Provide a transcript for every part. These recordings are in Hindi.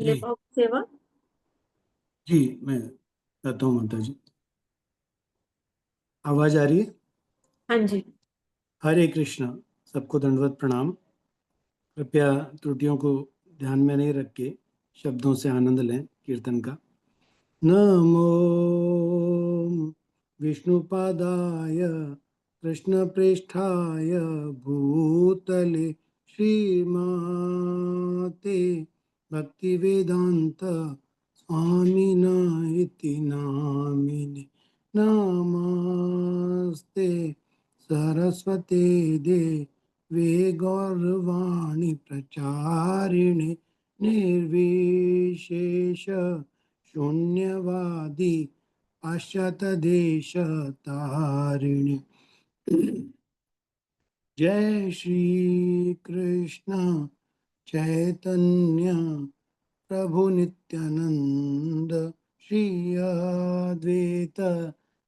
ले जी पाओ सेवा। जी, मैं करता हूँ माता जी। आवाज आ रही है? हाँ जी। हरे कृष्णा। सबको दंडवत प्रणाम। कृपया त्रुटियों को ध्यान में नहीं रख के शब्दों से आनंद लें कीर्तन का। नमो विष्णुपादाय कृष्णप्रेष्ठाय भूतले श्रीमते भक्तिवेदान्त स्वामिन इति नामिने। नमस्ते सरस्वते देवे गौरवाणी प्रचारिणे निर्विशेष शून्यवादी पाश्चातदेशतारिणे। जय श्री कृष्ण चैतन्य प्रभु नित्यानंद श्री अद्वैत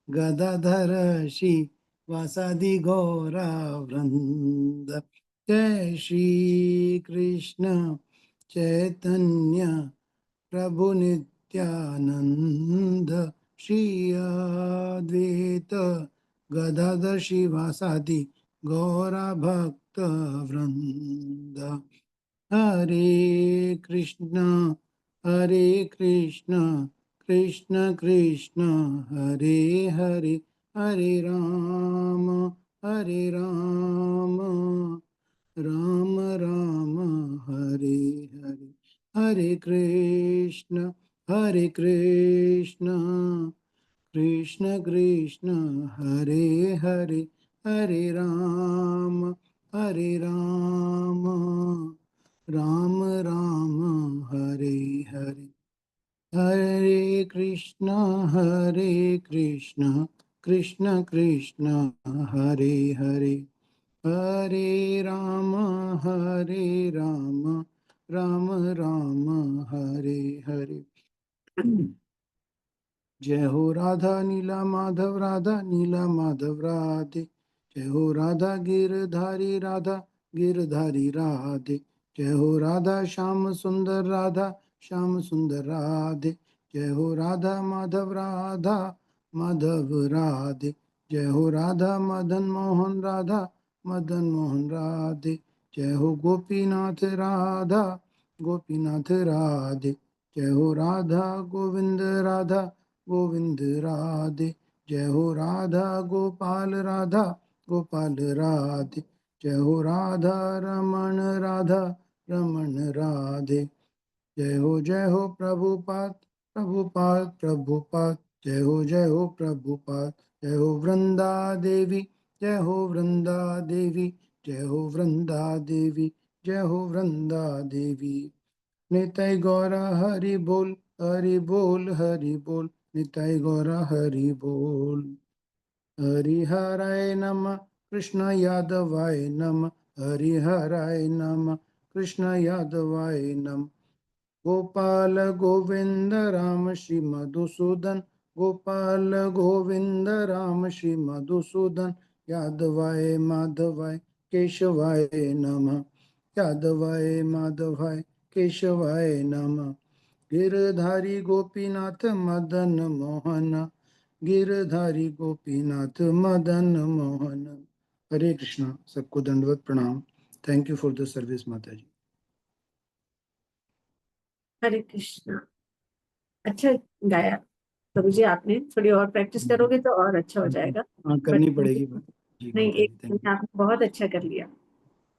गदाधर श्री वासादि गौरा वृंद। जय श्री कृष्ण चैतन्य प्रभु नित्यानंद श्री अद्वैत गदाधर शिवासादि गौरा भक्त वृंद। हरे कृष्ण कृष्ण कृष्ण हरे हरे, हरे राम राम राम हरे हरे। हरे कृष्ण कृष्ण कृष्ण हरे हरे, हरे राम राम राम हरे हरे। हरे कृष्ण कृष्ण कृष्ण हरे हरे, हरे राम राम राम हरे हरे। जय हो राधा नीला माधव, राधा नीला माधव राधे। जय हो राधा गिरधारी, राधा गिरधारी राधे। जय हो राधा श्याम सुंदर, राधा श्याम सुंदर राधे। जय हो राधा माधव, राधा माधव राधे। जय हो राधा मदन मोहन, राधा मदन मोहन राधे। जय हो गोपीनाथ, राधा गोपीनाथ राधे। जय हो राधा गोविंद, राधा गोविंद राधे। जय हो राधा गोपाल, राधा गोपाल राधे। जय हो राधा रमण, राधा रमण राधे। जय हो प्रभुपाद प्रभुपाद प्रभुपाद। जय हो प्रभुपाद। जय हो वृंदा देवी, जय हो वृंदा देवी। जय हो वृंदा देवी, जय हो वृंदा देवी। निताई गौरा हरि बोल, हरि बोल, हरि बोल। निताई गौरा हरि बोल। हरि हराय नमः, कृष्ण यादवाय नमः। हरि हराय नमः, कृष्ण यादवाय नमः। गोपाल गोविंद राम श्री मधुसूदन, गोपाल गोविंद राम श्री मधुसूदन। यादवाय माधवाय केशवाय नमः, यादवाय माधवाय केशवाय नमः। गिरधारी गोपीनाथ मदन मोहन, गिरधारी गोपीनाथ मदन मोहन। हरे कृष्णा। सबको दंडवत प्रणाम। Thank you for the service माता जी। हरे कृष्णा। अच्छा गाया प्रभु जी, आपने थोड़ी और प्रैक्टिस करोगे तो और अच्छा हो जाएगा। हाँ, बट करनी पड़ेगी बात। जी नहीं, माता एक जी, थैंक दिन यू। आपने बहुत अच्छा कर लिया।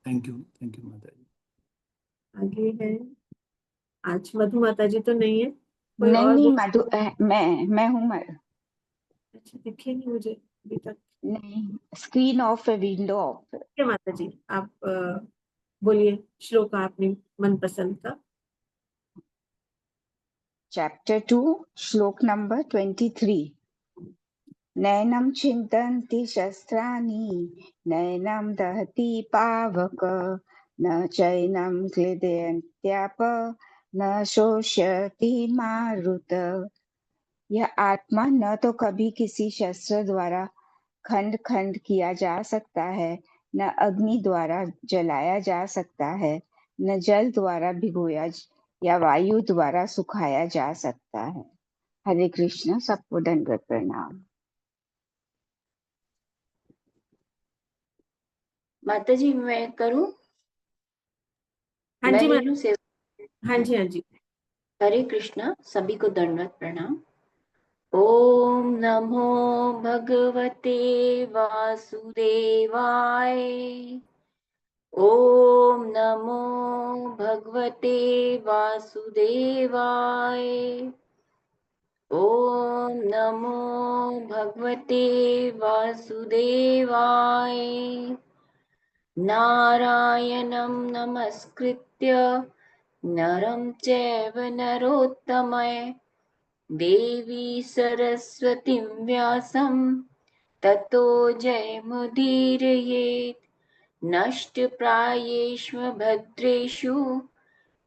थैंक यू माता जी। आगे है, आज मधु माता जी तो नहीं है, कोई नहीं और नहीं बोल। मधु मैं हूँ अच्छा, दिखे नहीं मुझे अभी तक। नहीं, स्क्रीन ऑफ है, विंडो ऑफ है। क्या माता जी, आप बोलिए श्लोक आपने मनपसंद का। चैप्टर 2 श्लोक नंबर 23। नैनं छिन्दन्ति शस्त्राणि, नैनं दहति पावक, न चैनं क्लेदयन्त्याप, न शोष्यति मारुत। यह आत्मा न तो कभी किसी शस्त्र द्वारा खंड खंड किया जा सकता है, न अग्नि द्वारा जलाया जा सकता है, न जल द्वारा या वायु द्वारा सुखाया जा सकता है। हरे कृष्ण, सबको दंडवत प्रणाम। माता जी मैं करूं? हाँ मैं जी ले मैम। लूं सेवा? हाँ जी, हाँ जी। हरे कृष्णा, सभी को दंडवत प्रणाम। ओम नमो भगवते वासुदेवाय। ओम नमो भगवते वासुदेवाय। ओम नमो भगवते वासुदेवाय। नारायणं नमस्कृत्य नरं चैव नरोत्तमः देवी सरस्वतीं व्यासं ततो जयमुदीरयेत्। नष्टप्रायेषु भद्रेषु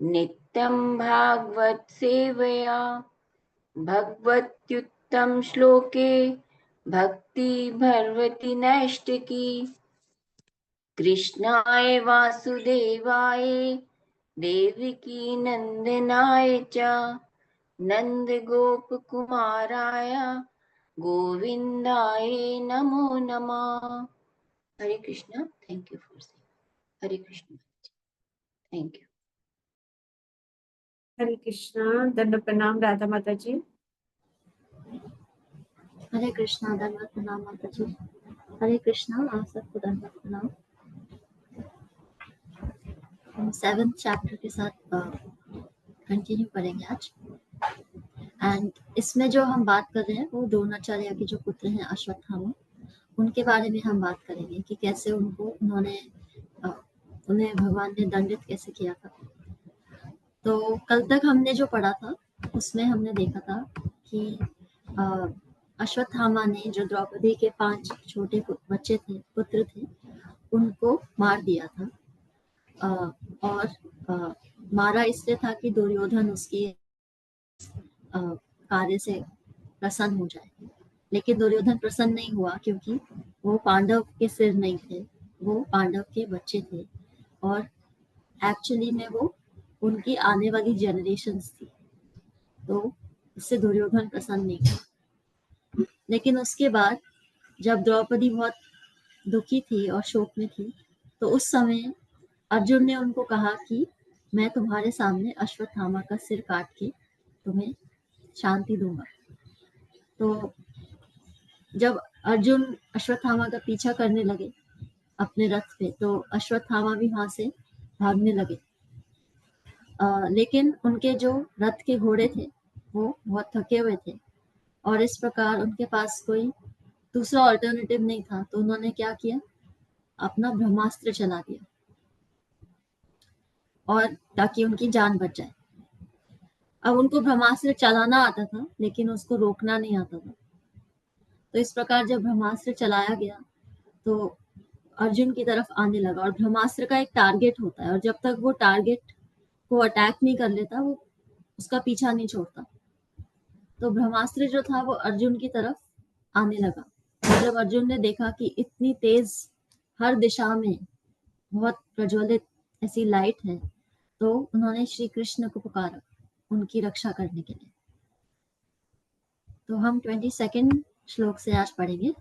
नित्यं भागवत सेवया भगवत्युत्तम श्लोके भक्ति भगवती नैष्टिकी। कृष्णाय वासुदेवाय देवकी नंदनाय च नंदगोपकुमाराय गोविंदाय नमो नमः। Hare Krishna. Thank you for saying Hare Krishna. Thank you. Hare Krishna, दंड प्रणाम राधा माता जी। हरे कृष्णा, दंडवत प्रणाम माता जी। हरे कृष्णा, आप सबको दंडवत प्रणाम। हम 7th चैप्टर के साथ कंटिन्यू करेंगे आज। एंड इसमें जो हम बात कर रहे हैं वो द्रोणाचार्य के जो पुत्र हैं अश्वत्थामा, उनके बारे में हम बात करेंगे कि कैसे उन्होंने उन्हें भगवान ने दंडित कैसे किया था। तो कल तक हमने जो पढ़ा था उसमें हमने देखा था कि अश्वत्थामा ने जो द्रौपदी के 5 छोटे बच्चे थे, पुत्र थे, उनको मार दिया था। और मारा इसलिए था कि दुर्योधन उसकी कार्य से प्रसन्न हो जाए। लेकिन दुर्योधन प्रसन्न नहीं हुआ क्योंकि वो पांडव के सिर नहीं थे, वो पांडव के बच्चे थे और एक्चुअली में वो उनकी आने वाली जनरेशन्स थी। तो इससे दुर्योधन प्रसन्न नहीं हुआ। लेकिन उसके बाद जब द्रौपदी बहुत दुखी थी और शोक में थी, तो उस समय अर्जुन ने उनको कहा कि मैं तुम्हारे सामने अश्वत्थामा का सिर काट के तुम्हें शांति दूंगा। तो जब अर्जुन अश्वत्थामा का पीछा करने लगे अपने रथ पे, तो अश्वत्थामा भी वहां से भागने लगे। लेकिन उनके जो रथ के घोड़े थे वो बहुत थके हुए थे और इस प्रकार उनके पास कोई दूसरा ऑल्टरनेटिव नहीं था। तो उन्होंने क्या किया, अपना ब्रह्मास्त्र चला दिया और ताकि उनकी जान बच जाए। अब उनको ब्रह्मास्त्र चलाना आता था लेकिन उसको रोकना नहीं आता था। तो इस प्रकार जब ब्रह्मास्त्र चलाया गया तो अर्जुन की तरफ आने लगा और ब्रह्मास्त्र का एक टारगेट होता है और जब तक वो टारगेट को अटैक नहीं कर लेता वो उसका पीछा नहीं छोड़ता। तो ब्रह्मास्त्र जो था वो अर्जुन की तरफ आने लगा। और जब अर्जुन ने देखा कि इतनी तेज हर दिशा में बहुत प्रज्वलित ऐसी लाइट है, तो उन्होंने श्री कृष्ण को पुकारा उनकी रक्षा करने के लिए। तो हम 22nd श्लोक से आज पढ़ेंगे।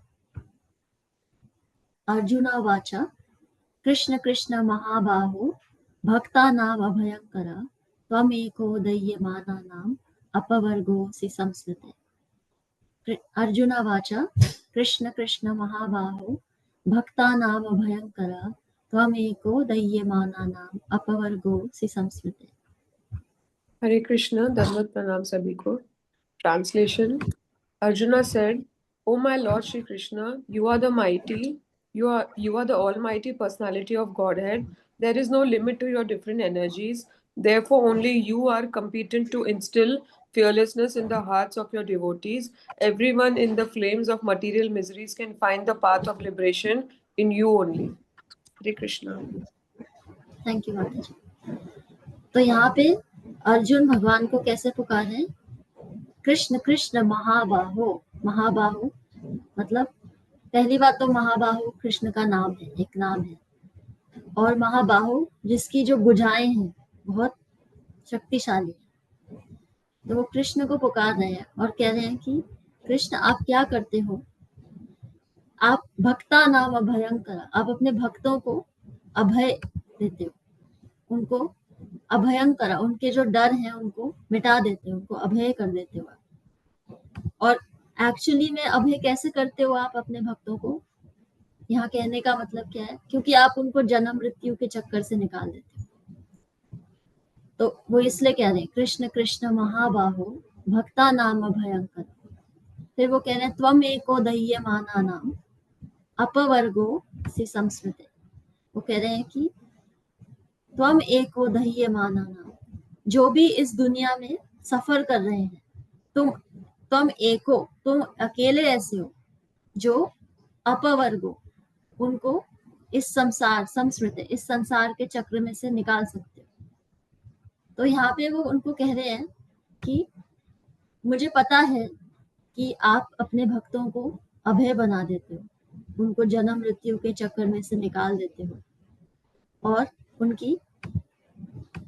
अर्जुना वाचा कृष्ण कृष्ण महाबाहो भक्तानाम अभयंकर त्वमेको दह्यमानानाम अपवर्गोऽसि संस्मृते। अर्जुना वाचा कृष्ण कृष्ण महाबाहो भक्तानाम Abhyankar त्वमेको दह्यमानानाम अपवर्गोऽसि संस्मृते। Hare Krishna, Dandavat Pranam sabhi ko. Translation. Arjuna said, O my Lord Shri Krishna, you are the mighty, you are the almighty personality of Godhead. There is no limit to your different energies. Therefore, only you are competent to instill fearlessness in the hearts of your devotees. Everyone in the flames of material miseries can find the path of liberation in you only. Hare Krishna. Thank you माता जी। तो यहाँ पे अर्जुन भगवान को कैसे पुकारे, कृष्ण कृष्ण महाबाहो। महाबाहो मतलब पहली बात तो महाबाहो कृष्ण का नाम है, एक नाम है। और महाबाहो जिसकी जो भुजाएं हैं बहुत शक्तिशाली है। तो वो कृष्ण को पुकार रहे हैं और कह रहे हैं कि कृष्ण आप क्या करते हो, आप भक्ता नाम अभयंकर, आप अपने भक्तों को अभय देते हो, उनको अभयंकर, उनके जो डर हैं उनको मिटा देते हो, उनको अभय कर देते हो। और एक्चुअली में अभय कैसे करते हो आप अपने भक्तों को, यहाँ कहने का मतलब क्या है, क्योंकि आप उनको जन्म मृत्यु के चक्कर से निकाल देते हो। तो वो इसलिए कह रहे हैं कृष्ण कृष्ण महाबाहो भक्ता नाम अभयंकर। फिर वो कह रहे हैं त्वम एको दह्यमाना नाम अपवर्गो से संस्मृते। वो कह रहे हैं कि त्वम एको दह्यमाना नाम, जो भी इस दुनिया में सफर कर रहे हैं, तुम एको, तुम अकेले ऐसे हो जो अपवर्गो, उनको इस संस्मृत, इस संसार के चक्र में से निकाल सकते हो। तो यहाँ पे वो उनको कह रहे हैं कि मुझे पता है कि आप अपने भक्तों को अभय बना देते हो, उनको जन्म मृत्यु के चक्कर में से निकाल देते हो, और उनकी,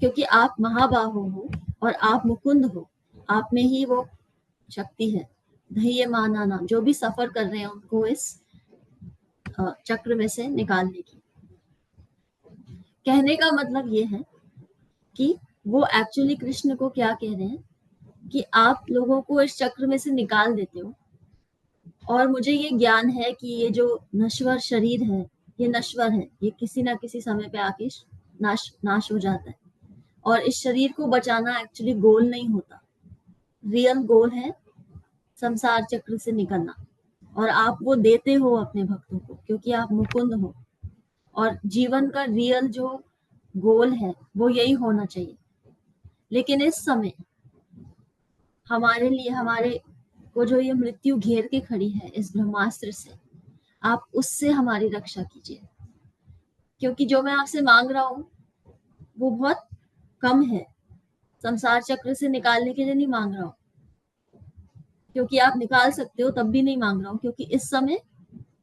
क्योंकि आप महाबाहो हो और आप मुकुंद हो, आप में ही वो शक्ति है दह्यमाना नाम, जो भी सफर कर रहे हैं उनको इस चक्र में से निकालने की। कहने का मतलब ये है कि वो एक्चुअली कृष्ण को क्या कह रहे हैं कि आप लोगों को इस चक्र में से निकाल देते हो, और मुझे ये ज्ञान है कि ये जो नश्वर शरीर है ये नश्वर है, ये किसी ना किसी समय पे आके नाश हो जाता है, और इस शरीर को बचाना एक्चुअली गोल नहीं होता, रियल गोल है संसार चक्र से निकलना, और आप वो देते हो अपने भक्तों को क्योंकि आप मुकुंद हो, और जीवन का रियल जो गोल है वो यही होना चाहिए। लेकिन इस समय हमारे लिए, हमारे को जो ये मृत्यु घेर के खड़ी है इस ब्रह्मास्त्र से, आप उससे हमारी रक्षा कीजिए, क्योंकि जो मैं आपसे मांग रहा हूँ वो बहुत कम है, संसार चक्र से निकालने के लिए नहीं मांग रहा हूँ, क्योंकि आप निकाल सकते हो तब भी नहीं मांग रहा हूँ, क्योंकि इस समय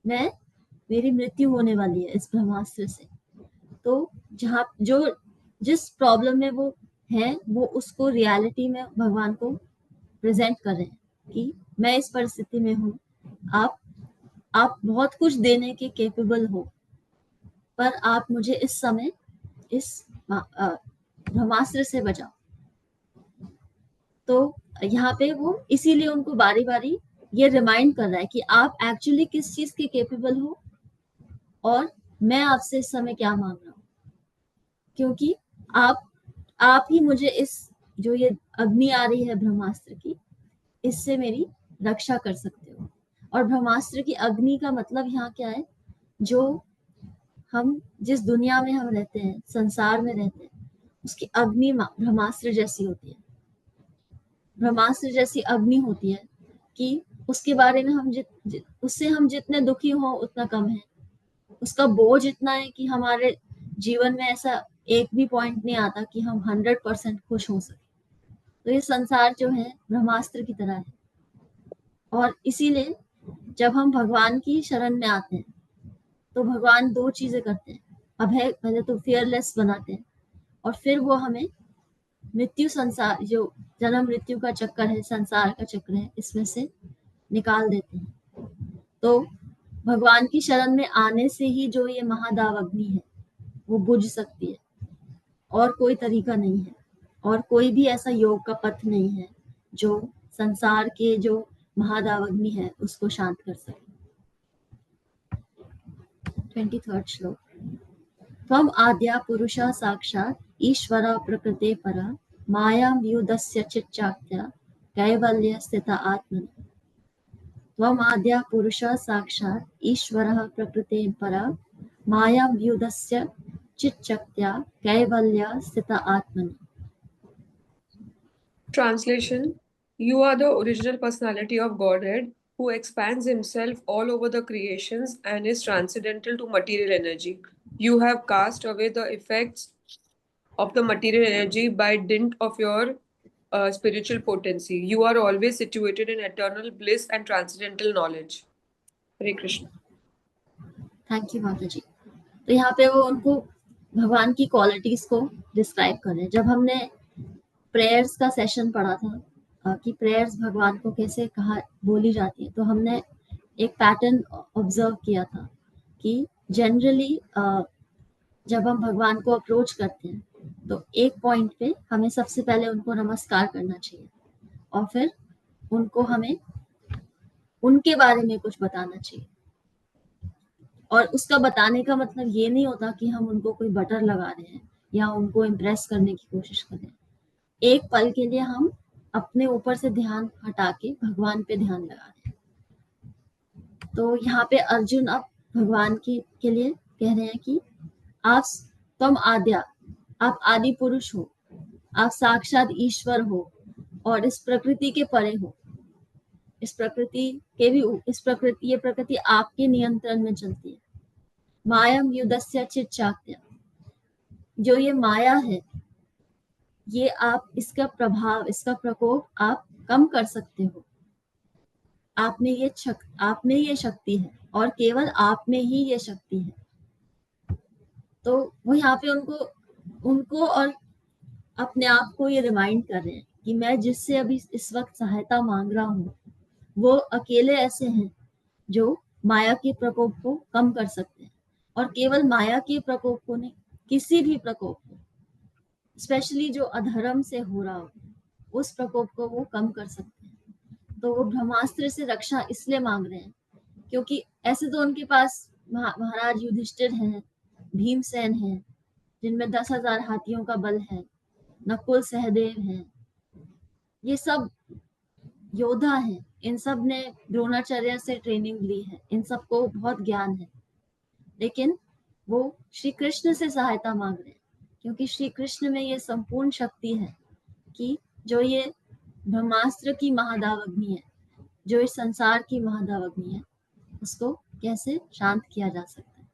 मेरी मृत्यु होने वाली है इस ब्रह्मास्त्र से। तो जहाँ जो जिस प्रॉब्लम में वो है, वो उसको रियलिटी में भगवान को प्रेजेंट कर रहे हैं कि मैं इस परिस्थिति में हूँ, आप बहुत कुछ देने के केपेबल हो, पर आप मुझे इस समय इस ब्रह्मास्त्र से बचाओ। तो यहाँ पे वो इसीलिए उनको बारी बारी ये रिमाइंड कर रहा है कि आप एक्चुअली किस चीज के केपेबल हो, और मैं आपसे इस समय क्या मांग रहा हूँ, क्योंकि आप ही मुझे इस जो ये अग्नि आ रही है ब्रह्मास्त्र की, इससे मेरी रक्षा कर सकते हो। और ब्रह्मास्त्र की अग्नि का मतलब यहाँ क्या है, जो हम जिस दुनिया में हम रहते हैं, संसार में रहते हैं, उसकी अग्नि ब्रह्मास्त्र जैसी होती है, ब्रह्मास्त्र जैसी अग्नि होती है कि उसके बारे में हम उससे हम जितने दुखी हो उतना कम है, उसका बोझ इतना है कि हमारे जीवन में ऐसा एक भी पॉइंट नहीं आता कि हम 100% खुश हो सके। तो ये संसार जो है ब्रह्मास्त्र की तरह है, और इसीलिए जब हम भगवान की शरण में आते हैं तो भगवान दो चीजें करते हैं, अभय, पहले तो फियरलेस बनाते हैं, और फिर वो हमें मृत्यु, संसार जो जन्म मृत्यु का चक्कर है, संसार का चक्र है, इसमें से निकाल देते हैं। तो भगवान की शरण में आने से ही जो ये महादाव अग्नि है वो बुझ सकती है, और कोई तरीका नहीं है, और कोई भी ऐसा योग का पथ नहीं है जो संसार के जो महादाव अग्नि है उसको शांत कर सके। 23rd श्लोक। त्वम आद्या पुरुषः साक्षात् ईश्वरः प्रकृते परः मायां व्युदस्य चिच्चाक्त्या कैवल्य स्थिता आत्मनि। त्वम आद्या पुरुषः साक्षात् ईश्वरः प्रकृते परः मायां व्युदस्य चिच्चाक्त्या कैवल्य स्थिता आत्मनि। Translation: You are the original personality of Godhead who expands himself all over the creations and is transcendental to material energy. You have cast away the effects of the material energy by dint of your spiritual potency. You are always situated in eternal bliss and transcendental knowledge. Hare Krishna. Thank you माता जी। तो यहाँ पे वो उनको भगवान की क्वालिटीज को डिस्क्राइब कर रहे हैं। जब हमने प्रेयर्स का सेशन पढ़ा था कि प्रेयर्स भगवान को कैसे कहा बोली जाती है, तो हमने एक पैटर्न ऑब्जर्व किया था कि जनरली जब हम भगवान को अप्रोच करते हैं तो एक पॉइंट पे हमें सबसे पहले उनको नमस्कार करना चाहिए और फिर उनको हमें उनके बारे में कुछ बताना चाहिए। और उसका बताने का मतलब ये नहीं होता कि हम उनको कोई बटर लगा रहे हैं या उनको इम्प्रेस करने की कोशिश कर रहे हैं। एक पल के लिए हम अपने ऊपर से ध्यान हटा के भगवान पे ध्यान लगा रहे हैं। तो यहाँ पे अर्जुन अब भगवान के लिए कह रहे हैं कि आप तुम आद्या, आप आदि पुरुष हो, आप साक्षात ईश्वर हो और इस प्रकृति के परे हो। इस प्रकृति के भी ये प्रकृति आपके नियंत्रण में चलती है। मायम युदस्य चित चाक्य, जो ये माया है ये आप इसका प्रभाव, इसका प्रकोप आप कम कर सकते हो। आप में ये शक्ति है और केवल आप में ही ये शक्ति है। तो वो यहाँ पे उनको और अपने आप को ये रिमाइंड कर रहे हैं कि मैं जिससे अभी इस वक्त सहायता मांग रहा हूँ वो अकेले ऐसे हैं जो माया के प्रकोप को कम कर सकते हैं। और केवल माया के प्रकोप को नहीं, किसी भी प्रकोप को, स्पेशली जो अधर्म से हो रहा हो, उस प्रकोप को वो कम कर सकते हैं। तो वो ब्रह्मास्त्र से रक्षा इसलिए मांग रहे हैं क्योंकि ऐसे तो उनके पास महाराज युधिष्ठिर हैं, भीमसेन हैं, जिनमें 10,000 हाथियों का बल है, नकुल सहदेव हैं, ये सब योद्धा हैं। इन सब ने द्रोणाचार्य से ट्रेनिंग ली है, इन सबको बहुत ज्ञान है। लेकिन वो श्री कृष्ण से सहायता मांग रहे हैं क्योंकि श्री कृष्ण में ये संपूर्ण शक्ति है कि जो ये ब्रह्मास्त्र की महादावग्नि है, जो इस संसार की महादावग्नि है, उसको कैसे शांत किया जा सकता है।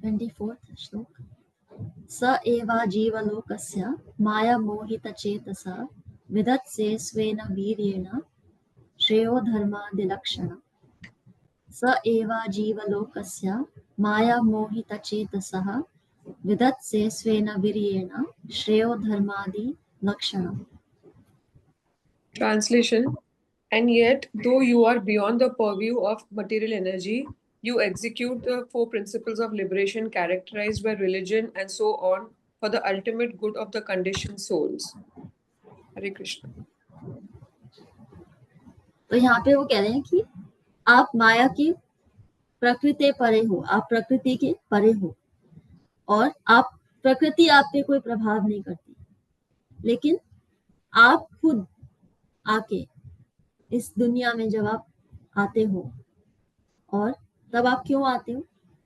24th श्लोक। स एवा जीवलोकस्य माया मोहित चेतसा विदत्से स्वेन वीर्येण श्रेयो धर्मादिलक्षणम्। स एवा जीवलोकस्य माया मोहित चेतसः विदत्से स्वेन वीर्येण श्रेयो धर्मादिलक्षणम्। Translation. And yet, though you are beyond the purview of material energy, you execute the 4 principles of liberation characterized by religion and so on for the ultimate good of the conditioned souls. Hare Krishna. तो यहाँ पे वो कह रहे हैं कि आप माया की प्रकृति परे हो, आप प्रकृति के परे हो और आप प्रकृति आप पे कोई प्रभाव नहीं करती, लेकिन आप खुद आके इस दुनिया में जब आप आते हो, और तब आप क्यों आते हो?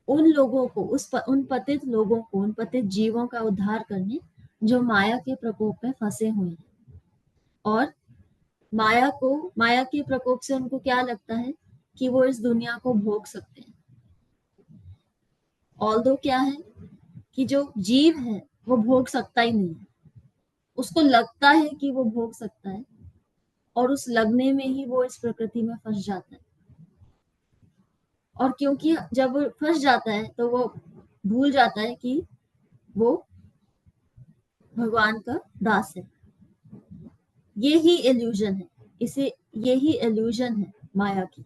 उन लोगों को, उन पतित लोगों को, उन पतित जीवों का उद्धार करने जो माया के प्रकोप में फंसे हुए हैं। और माया के प्रकोप से उनको क्या लगता है कि वो इस दुनिया को भोग सकते हैं। ऑल्दो क्या है कि जो जीव है वो भोग सकता ही नहीं है, उसको लगता है कि वो भोग सकता है और उस लगने में ही वो इस प्रकृति में फंस जाता है। और क्योंकि जब वो फंस जाता है तो वो भूल जाता है कि वो भगवान का दास है। यही इल्यूजन है, यही इल्यूजन है माया की,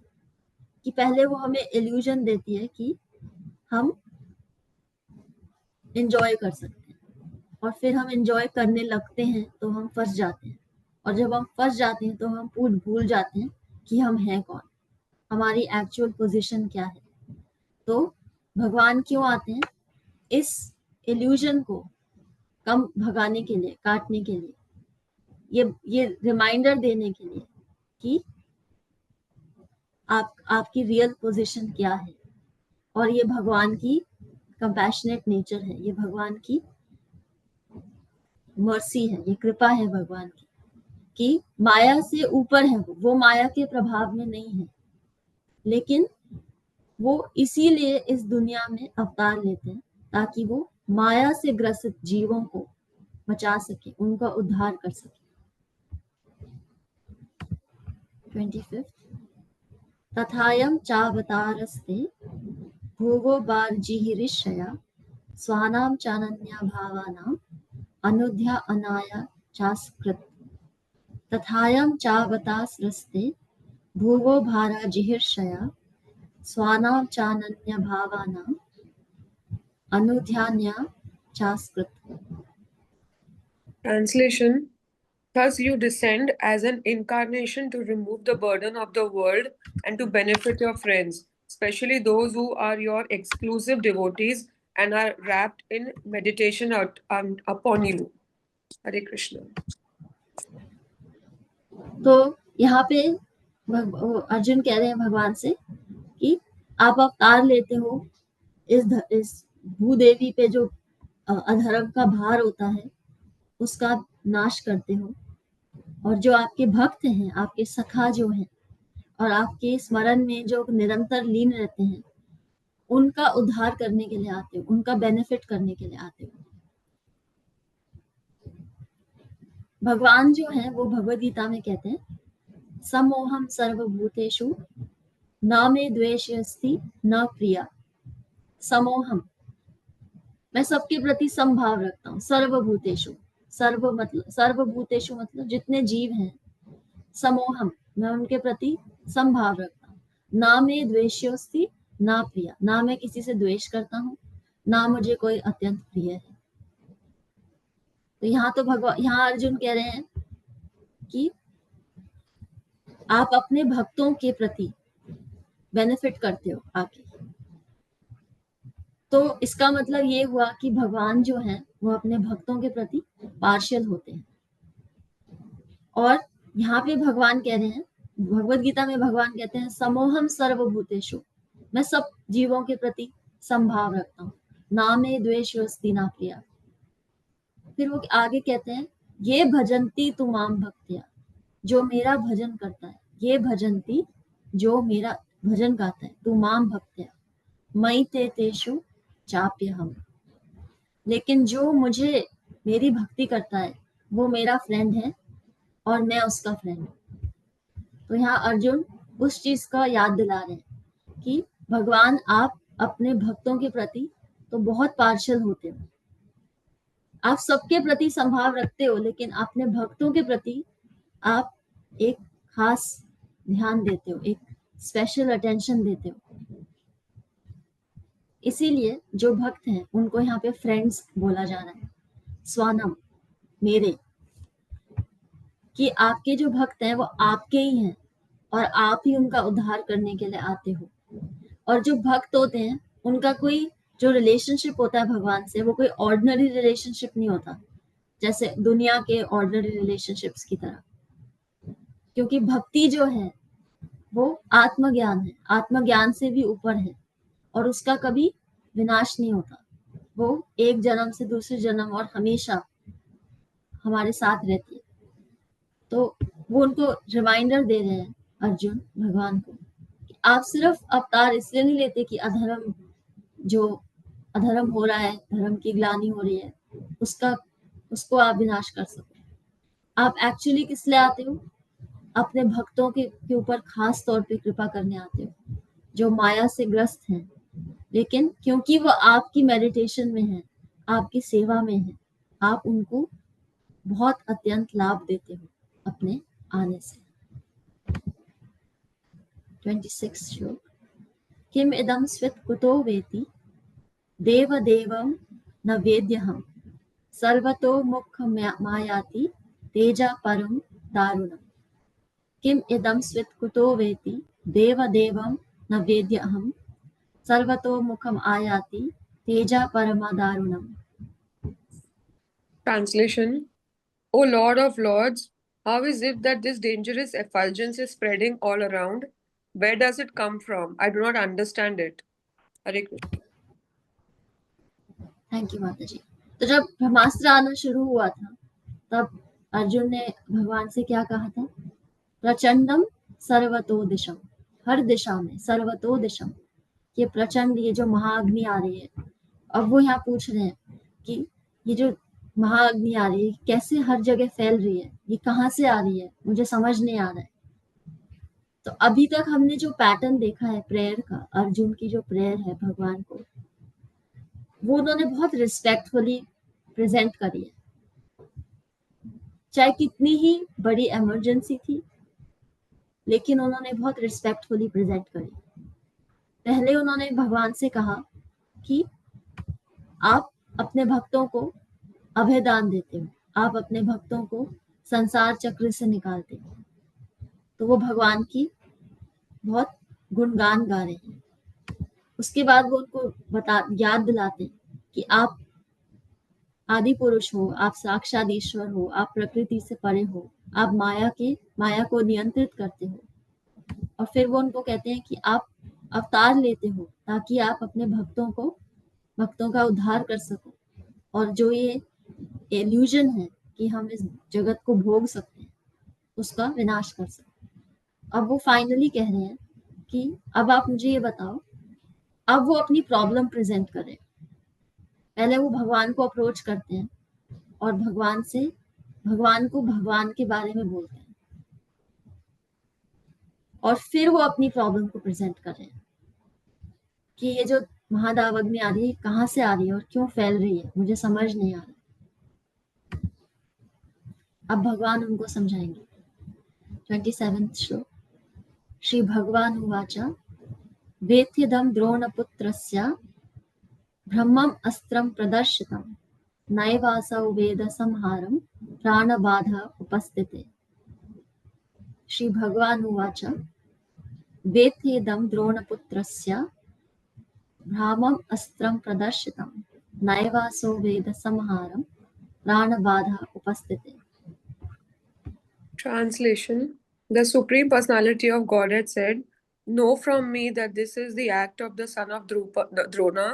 कि पहले वो हमें इल्यूजन देती है कि हम एंजॉय कर सकते हैं और फिर हम एंजॉय करने लगते हैं तो हम फंस जाते हैं। और जब हम फंस जाते हैं तो हम भूल जाते हैं कि हम हैं कौन, हमारी एक्चुअल पोजीशन क्या है। तो भगवान क्यों आते हैं? इस इल्यूजन को कम भगाने के लिए, काटने के लिए, ये रिमाइंडर देने के लिए कि आपकी रियल पोजीशन क्या है। और ये भगवान की कंपैशनेट नेचर है, ये भगवान की मर्सी है, ये कृपा है भगवान की कि माया से ऊपर है, वो माया के प्रभाव में नहीं है, लेकिन वो इसीलिए इस दुनिया में अवतार लेते हैं ताकि वो माया से ग्रसित जीवों को बचा सके, उनका उद्धार कर सके। 25th। तथायं चावतारस्ते भुवो बार्जिहिरिष्यया स्वानां चानन्या भावानां अनुध्या अनाया चास्कृत तथायं चावतास्रस्ते भुवो भारा जिहिर्षया स्वानां चानन्य भावानां अनुध्यान्या चास्कृत. Translation. Thus you descend as an incarnation to remove the burden of the world and to benefit your friends, especially those who are your exclusive devotees and are wrapped in meditation upon you. Hare Krishna. तो यहाँ पे अर्जुन कह रहे हैं भगवान से कि आप अवतार लेते हो इस भूदेवी पे जो अधर्म का भार होता है उसका नाश करते हो, और जो आपके भक्त हैं, आपके सखा जो हैं और आपके स्मरण में जो निरंतर लीन रहते हैं, उनका उद्धार करने के लिए आते हो, उनका बेनिफिट करने के लिए आते हो. भगवान जो हैं वो भगवद गीता में कहते हैं समोहम सर्वभूतेषु न मे द्वेषस्ति न प्रिया. समोहम, मैं सबके प्रति समभाव रखता हूँ. सर्वभूतेषु, सर्वभूतेषु मतलब जितने जीव हैं. समोहम, मैं उनके प्रति समभाव रखता हूँ. ना मैं द्वेष्योस्ति ना प्रिया, ना मैं किसी से द्वेष करता हूँ, ना मुझे कोई अत्यंत प्रिय है. तो यहाँ तो यहाँ अर्जुन कह रहे हैं कि आप अपने भक्तों के प्रति बेनिफिट करते हो आके. तो इसका मतलब ये हुआ कि भगवान जो हैं वो अपने भक्तों के प्रति पार्शियल होते हैं. और यहाँ पे भगवान कह रहे हैं, भगवद गीता में भगवान कहते हैं समोहम सर्वभूतेषु, मैं सब जीवों के प्रति समभाव रखता हूँ. ना मे द्वेषोस्ति ना प्रिया. फिर वो आगे कहते हैं ये भजन्ति तुमाम भक्त्या, जो मेरा भजन करता है. ये भजन्ति, जो मेरा भजन गाता है. तुमाम भक्त्या मयि ते तेषु चाप्यहम्, लेकिन जो मुझे मेरी भक्ति करता है वो मेरा फ्रेंड है और मैं उसका फ्रेंड हूँ. तो यहाँ अर्जुन उस चीज का याद दिला रहे हैं कि भगवान आप अपने भक्तों के प्रति तो बहुत पार्शियल होते हो. आप सबके प्रति संभाव रखते हो, लेकिन अपने भक्तों के प्रति आप एक खास ध्यान देते हो, एक स्पेशल अटेंशन देते हो. इसीलिए जो भक्त हैं उनको यहाँ पे फ्रेंड्स बोला जा रहा है. स्वानम, मेरे, कि आपके जो भक्त हैं वो आपके ही हैं और आप ही उनका उद्धार करने के लिए आते हो. और जो भक्त होते हैं उनका कोई जो रिलेशनशिप होता है भगवान से, वो कोई ऑर्डिनरी रिलेशनशिप नहीं होता जैसे दुनिया के ऑर्डिनरी रिलेशनशिप्स की तरह. क्योंकि भक्ति जो है वो आत्मज्ञान है, आत्मज्ञान से भी ऊपर है और उसका कभी विनाश नहीं होता. वो एक जन्म से दूसरे जन्म और हमेशा हमारे साथ रहती है. तो वो उनको रिमाइंडर दे रहे हैं अर्जुन भगवान को कि आप सिर्फ अवतार इसलिए नहीं लेते कि अधर्म, जो अधर्म हो रहा है, धर्म की ग्लानि हो रही है, उसको आप विनाश कर सको. आप एक्चुअली किस लिए आते हो? अपने भक्तों के ऊपर खास तौर पे कृपा करने आते हो जो माया से ग्रस्त हैं, लेकिन क्योंकि वो आपकी मेडिटेशन में है, आपकी सेवा में है, आप उनको बहुत अत्यंत लाभ देते हो अपने आने से. 26 श्लोक. किम इदम स्वित कुतो वेति देव देवम न वेद्यहम सर्वतो मुख मायाति तेजा परम दारुणम. किम इदम स्वित कुतो वेति देव देवम न वेद्यहम सर्वतो मुखम आयाति तेजा परम दारुणम. Translation. O Lord of Lords, how is it that this dangerous effulgence is spreading all around? Where does it come from? I do not understand it. Hare Krishna. Thank you माता जी. तो जब ब्रह्मास्त्र आना शुरू हुआ था तब अर्जुन ने भगवान से क्या कहा था? प्रचंडम सर्वतो दिशम, हर दिशा में, सर्वतो दिशम, ये प्रचंड, ये जो महाअग्नि आ रही है. अब वो यहाँ पूछ रहे हैं कि ये जो महाअग्नि आ रही है कैसे हर जगह फैल रही है, ये कहाँ से आ रही है, मुझे समझ नहीं आ रहा है. तो अभी तक हमने जो पैटर्न देखा है प्रेयर का, अर्जुन की जो प्रेयर है भगवान को, वो उन्होंने बहुत रिस्पेक्टफुली प्रेजेंट करी है. चाहे कितनी ही बड़ी इमरजेंसी थी, लेकिन उन्होंने बहुत रिस्पेक्टफुली प्रेजेंट करी। पहले उन्होंने भगवान से कहा कि आप अपने भक्तों को अभयदान देते हो, आप अपने भक्तों को संसार चक्र से निकालते हो। तो वो भगवान की बहुत गुणगान गा रहे हैं। उसके बाद वो उनको याद दिलाते हैं कि आप आदि पुरुष हो, आप साक्षात ईश्वर हो, आप प्रकृति से परे हो, आप माया को नियंत्रित करते हो। और फिर वो उनको कहते हैं कि आप अवतार लेते हो ताकि आप अपने भक्तों का उद्धार कर सको, और जो ये इल्यूजन है कि हम इस जगत को भोग सकते हैं, उसका विनाश कर सको। अब वो फाइनली कह रहे हैं कि अब आप मुझे ये बताओ। अब वो अपनी प्रॉब्लम प्रेजेंट कर रहे हैं। पहले वो भगवान को अप्रोच करते हैं और भगवान को भगवान के बारे में बोलते हैं, और फिर वो अपनी प्रॉब्लम को प्रेजेंट कर रहे हैं कि ये जो महादावग्नि आ रही है कहाँ से आ रही है और क्यों फैल रही है, मुझे समझ नहीं आ रहा। अब भगवान उनको समझाएंगे। 27th श्लोक। श्री भगवान उवाच वेत्थ्यदं द्रोणपुत्रस्य ब्रह्मम् अस्त्रं प्रदर्शितं नैवासौ वेद संहारं प्राणबाधा उपस्थिते। श्री भगवान उवाच वेत्थ्येदं द्रोणपुत्रस्य भ्रामम् अस्त्रं प्रदर्शितं नैवासौ वेद संहारं प्राणबाधा उपस्थिते। Translation. The Supreme Personality of Godhead said, "Know from me that this is the act of the son of Drona.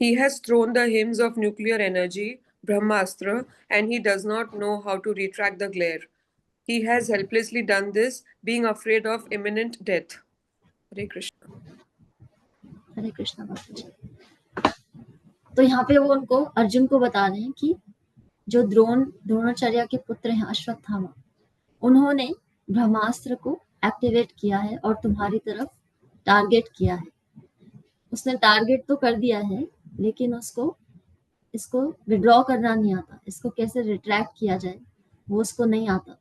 He has thrown the hymns of nuclear energy, Brahmastra, and he does not know how to retract the glare. He has helplessly done this, being afraid of imminent death." Hare Krishna. हरे कृष्णा बाबू जी। तो यहाँ पे वो उनको अर्जुन को बता रहे हैं कि जो द्रोणाचार्य के पुत्र हैं अश्वत्थामा, उन्होंने ब्रह्मास्त्र को एक्टिवेट किया है और तुम्हारी तरफ टारगेट किया है। उसने टारगेट तो कर दिया है, लेकिन इसको विड्रॉ करना नहीं आता, इसको कैसे रिट्रैक्ट किया जाए वो उसको नहीं आता।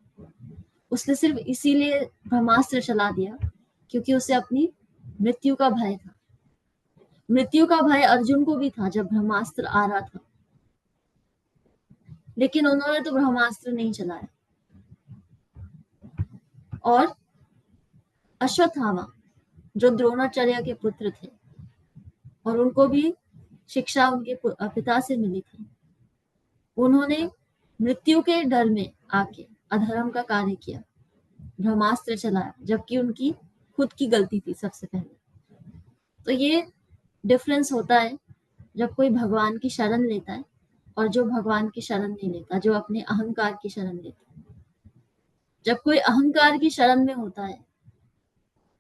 उसने सिर्फ इसीलिए ब्रह्मास्त्र चला दिया क्योंकि उसे अपनी मृत्यु का भय था। मृत्यु का भय अर्जुन को भी था जब ब्रह्मास्त्र आ रहा था, लेकिन उन्होंने तो ब्रह्मास्त्र नहीं चलाया। और अश्वत्थामा जो द्रोणाचार्य के पुत्र थे और उनको भी शिक्षा उनके पिता से मिली थी, उन्होंने मृत्यु के डर में आके अधर्म का कार्य किया, ब्रह्मास्त्र चलाया, जबकि उनकी खुद की गलती थी सबसे पहले। तो ये डिफरेंस होता है जब कोई भगवान की शरण लेता है और जो भगवान की शरण नहीं लेता, जो अपने अहंकार की शरण लेता है। जब कोई अहंकार की शरण में होता है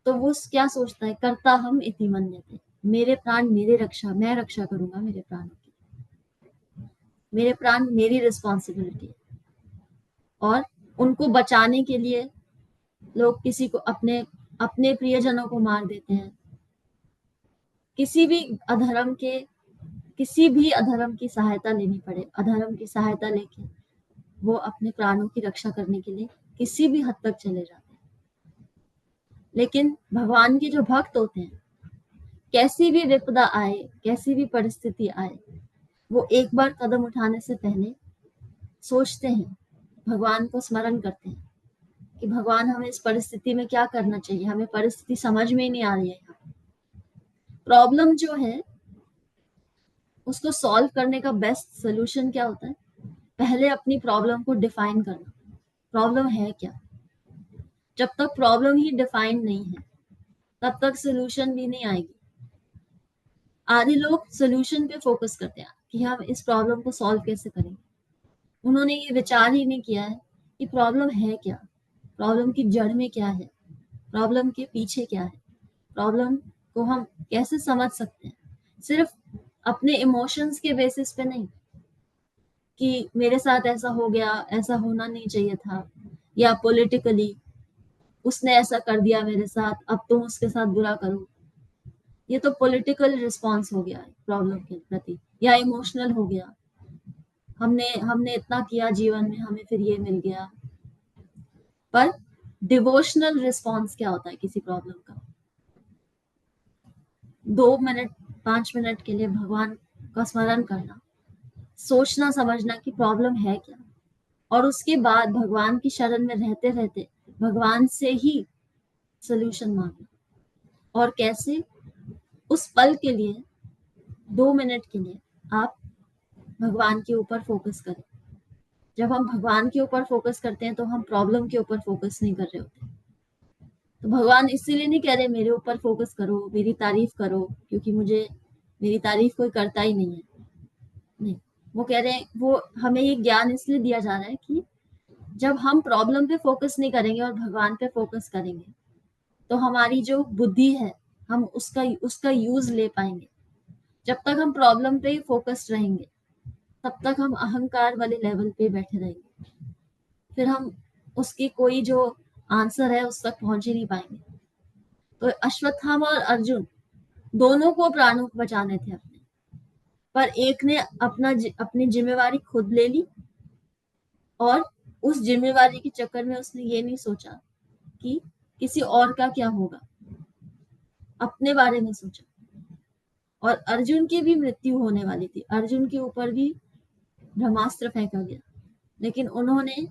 तो वो क्या सोचता है, कर्ता हम इति मन्यते, मेरे प्राण मेरे रक्षा, मैं रक्षा करूंगा मेरे प्राणों की, मेरे प्राण मेरी रिस्पॉन्सिबिलिटी है। और उनको बचाने के लिए लोग किसी को अपने प्रियजनों को मार देते हैं। किसी भी अधर्म की सहायता लेनी पड़े, अधर्म की सहायता लेके वो अपने प्राणों की रक्षा करने के लिए किसी भी हद तक चले जाते हैं। लेकिन भगवान के जो भक्त होते हैं, कैसी भी विपदा आए, कैसी भी परिस्थिति आए, वो एक बार कदम उठाने से पहले सोचते हैं, भगवान को स्मरण करते हैं कि भगवान हमें इस परिस्थिति में क्या करना चाहिए, हमें परिस्थिति समझ में ही नहीं आ रही है। प्रॉब्लम जो है उसको सॉल्व करने का बेस्ट सोल्यूशन क्या होता है, पहले अपनी प्रॉब्लम को डिफाइन करना। प्रॉब्लम है क्या? जब तक प्रॉब्लम ही डिफाइन नहीं है तब तक सोल्यूशन भी नहीं आएगी। आधे लोग सोल्यूशन पे फोकस करते हैं कि हम इस प्रॉब्लम को सॉल्व कैसे करेंगे। उन्होंने ये विचार ही नहीं किया है कि प्रॉब्लम है क्या, प्रॉब्लम की जड़ में क्या है, प्रॉब्लम के पीछे क्या है, प्रॉब्लम को हम कैसे समझ सकते हैं। सिर्फ अपने इमोशंस के बेसिस पे नहीं कि मेरे साथ ऐसा हो गया, ऐसा होना नहीं चाहिए था, या पॉलिटिकली उसने ऐसा कर दिया मेरे साथ, अब तुम उसके साथ बुरा करो। ये तो पॉलिटिकल रिस्पॉन्स हो गया प्रॉब्लम के प्रति, या इमोशनल हो गया, हमने इतना किया जीवन में, हमें फिर ये मिल गया, पर डिवोशनल रिस्पॉन्स क्या होता है किसी प्रॉब्लम का? 2 मिनट 5 मिनट के लिए भगवान का स्मरण करना, सोचना समझना कि प्रॉब्लम है क्या, और उसके बाद भगवान की शरण में रहते रहते भगवान से ही सॉल्यूशन मांगना। और कैसे? उस पल के लिए 2 मिनट के लिए आप भगवान के ऊपर फोकस करें। जब हम भगवान के ऊपर फोकस करते हैं तो हम प्रॉब्लम के ऊपर फोकस नहीं कर रहे होते। तो भगवान इसीलिए नहीं कह रहे मेरे ऊपर फोकस करो, मेरी तारीफ करो, क्योंकि मुझे मेरी तारीफ कोई करता ही नहीं है। नहीं, वो कह रहे हैं, वो हमें ये ज्ञान इसलिए दिया जा रहा है कि जब हम प्रॉब्लम पे फोकस नहीं करेंगे और भगवान पे फोकस करेंगे तो हमारी जो बुद्धि है हम उसका यूज ले पाएंगे। जब तक हम प्रॉब्लम पे ही फोकस्ड रहेंगे तब तक हम अहंकार वाले लेवल पे बैठे रहेंगे, फिर हम उसकी कोई जो आंसर है उस तक पहुंच ही नहीं पाएंगे। तो अश्वत्थामा और अर्जुन दोनों को प्राणों को बचाने थे अपने, पर एक ने अपनी जिम्मेवारी खुद ले ली और उस जिम्मेवारी के चक्कर में उसने ये नहीं सोचा कि किसी और का क्या होगा, अपने बारे में सोचा। और अर्जुन की भी मृत्यु होने वाली थी, अर्जुन के ऊपर भी ब्रह्मास्त्र फेंका गया, लेकिन उन्होंने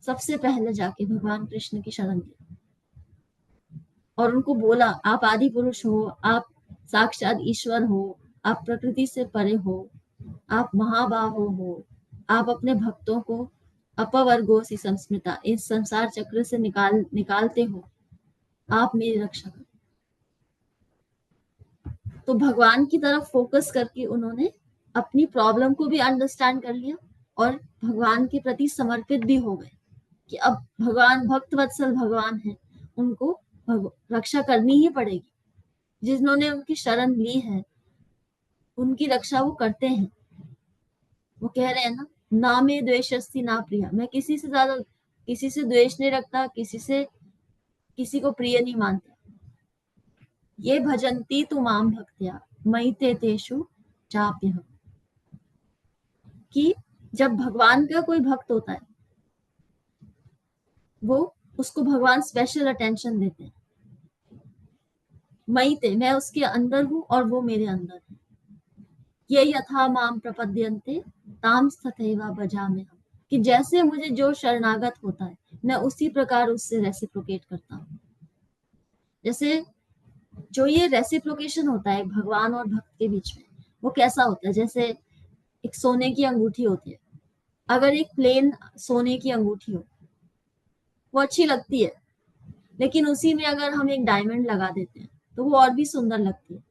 सबसे पहले जाके भगवान कृष्ण की शरण ली और उनको बोला, आप आदि पुरुष हो, आप साक्षात ईश्वर हो, आप प्रकृति से परे हो, आप महाबाहो हो, आप अपने भक्तों को अपवर्गोसी संस्मृता, इस संसार चक्र से निकालते हो, आप मेरी रक्षा करो। तो भगवान की तरफ फोकस करके उन्होंने अपनी प्रॉब्लम को भी अंडरस्टैंड कर लिया और भगवान के प्रति समर्पित भी हो गए कि अब भगवान भक्त वत्सल भगवान है, उनको रक्षा करनी ही पड़ेगी। जिन्होंने उनकी शरण ली है उनकी रक्षा वो करते हैं। वो कह रहे हैं ना, ना में द्वेषस्ति ना प्रिया, मैं किसी से ज्यादा किसी से द्वेष नहीं रखता, किसी को प्रिय नहीं मानता। ये भजन्ति तु माम भक्त्या मयि ते तेषु चाप्यहम्, कि जब भगवान का कोई भक्त होता है वो उसको भगवान स्पेशल अटेंशन देते हैं। मयि ते, मैं उसके अंदर हूं और वो मेरे अंदर है। ये यथा माम प्रपद्यन्ते ताम तथैव भजाम्यहम्, कि जैसे मुझे जो शरणागत होता है मैं उसी प्रकार उससे रेसिप्रोकेट करता हूँ। जैसे जो ये रेसिप्रोकेशन होता है भगवान और भक्त के बीच में, वो कैसा होता है? जैसे एक सोने की अंगूठी होती है, अगर एक प्लेन सोने की अंगूठी हो वो अच्छी लगती है, लेकिन उसी में अगर हम एक डायमंड लगा देते हैं तो वो और भी सुंदर लगती है।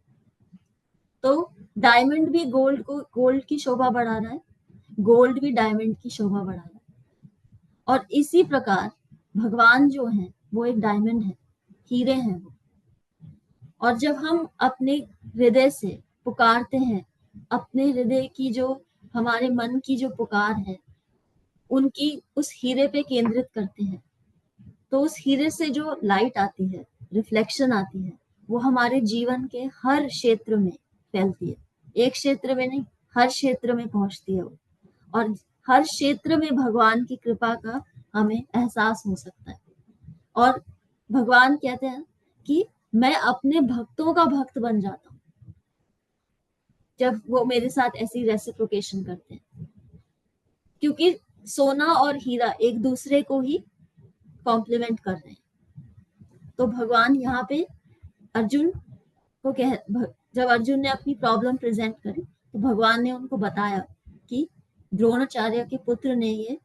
तो डायमंड भी गोल्ड की शोभा बढ़ा रहा है, गोल्ड भी डायमंड की शोभा बढ़ा रहा है। और इसी प्रकार भगवान जो है वो एक डायमंड है, हीरे हैं वो। और जब हम अपने हृदय से पुकारते हैं, अपने हृदय की जो हमारे मन की जो पुकार है उनकी उस हीरे पे केंद्रित करते हैं, तो उस हीरे से जो लाइट आती है, रिफ्लेक्शन आती है, वो हमारे जीवन के हर क्षेत्र में फैलती है। एक क्षेत्र में नहीं, हर क्षेत्र में पहुंचती है वो, और हर क्षेत्र में भगवान की कृपा का हमें एहसास हो सकता है। और भगवान कहते हैं कि मैं अपने भक्तों का भक्त बन जाता हूँ जब वो मेरे साथ ऐसी रेसिप्रोकेशन करते हैं, क्योंकि सोना और हीरा एक दूसरे को ही कॉम्प्लीमेंट कर रहे हैं। तो भगवान यहाँ पे अर्जुन को जब अर्जुन ने अपनी प्रॉब्लम प्रेजेंट करी तो भगवान ने उनको बताया कि द्रोणाचार्य के पुत्र ने ये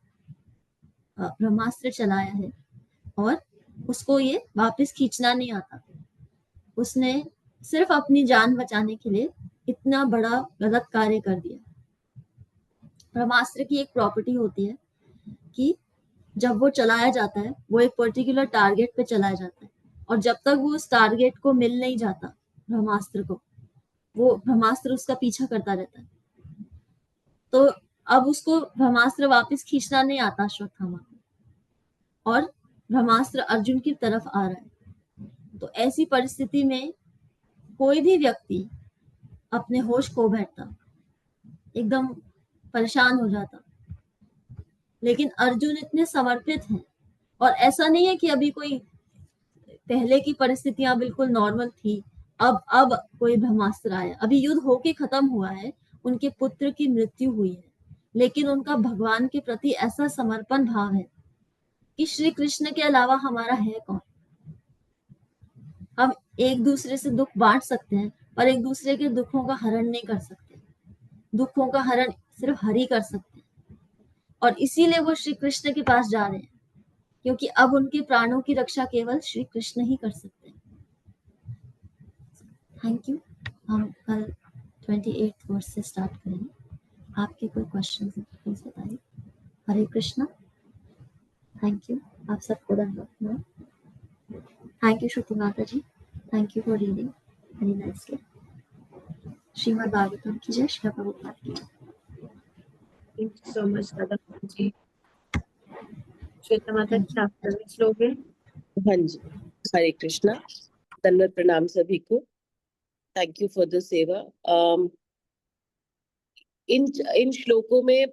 ब्रह्मास्त्र चलाया है और उसको ये वापस खींचना नहीं आता। उसने सिर्फ अपनी जान बचाने के लिए इतना बड़ा गलत कार्य कर दिया। ब्रह्मास्त्र की एक प्रॉपर्टी होती है कि जब वो चलाया जाता है वो एक पर्टिकुलर टारगेट पे चलाया जाता है, और जब तक वो उस टारगेट को मिल नहीं जाता ब्रह्मास्त्र को, वो ब्रह्मास्त्र उसका पीछा करता रहता है। तो अब उसको ब्रह्मास्त्र वापस खींचना नहीं आता अश्वत्थामा को, और ब्रह्मास्त्र अर्जुन की तरफ आ रहा है। तो ऐसी परिस्थिति में कोई भी व्यक्ति अपने होश खो बैठता, एकदम परेशान हो जाता, लेकिन अर्जुन इतने समर्पित हैं और ऐसा नहीं है कि अभी कोई पहले की परिस्थितियां बिल्कुल नॉर्मल थी, अब कोई ब्रह्मास्त्र आया। अभी युद्ध होके खत्म हुआ है, उनके पुत्र की मृत्यु हुई है, लेकिन उनका भगवान के प्रति ऐसा समर्पण भाव है कि श्री कृष्ण के अलावा हमारा है कौन। हम एक दूसरे से दुख बांट सकते हैं, पर एक दूसरे के दुखों का हरण नहीं कर सकते। दुखों का हरण सिर्फ हरि कर सकते हैं, और इसीलिए वो श्री कृष्ण के पास जा रहे हैं, क्योंकि अब उनके प्राणों की रक्षा केवल श्री कृष्ण ही कर सकते हैं। Thank you. हम कल 28 वर्ष से स्टार्ट करेंगे। आपके कोई क्वेश्चन है प्लीज बताइए। हरे कृष्णा। Thank you. आप सबको धन्यवाद। थैंक यू श्रुति माता ji. Thank you for reading very nicely. Shrimad Bhagavatam की जय। श्री प्रभुपाद की जय। थैंक यू सो मच दादा जी। श्वेता माता जी आप सर्विस लोगे? हाँ जी, हरे कृष्णा, दंडवत प्रणाम सभी को। थैंक यू फॉर द सेवा। इन श्लोकों में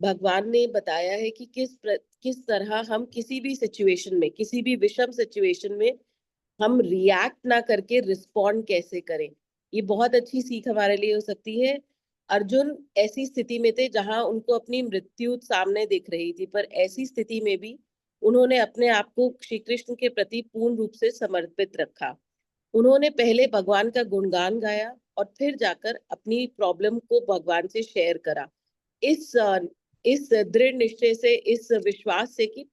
भगवान ने बताया है कि किस तरह हम किसी भी सिचुएशन में, किसी भी विषम सिचुएशन में हम रिएक्ट ना करके रिस्पॉन्ड कैसे करें। ये बहुत अच्छी सीख हमारे लिए हो सकती है। अर्जुन ऐसी स्थिति में थे जहां उनको अपनी मृत्यु सामने दिख रही थी, पर ऐसी स्थिति में भी उन्होंने अपने आप को श्री कृष्ण के प्रति पूर्ण रूप से समर्पित रखा। उन्होंने पहले भगवान का गुणगान गाया और फिर जाकर अपनी प्रॉब्लम को भगवान से शेयर करा, इस दृढ़ निश्चय से, इस विश्वास से कि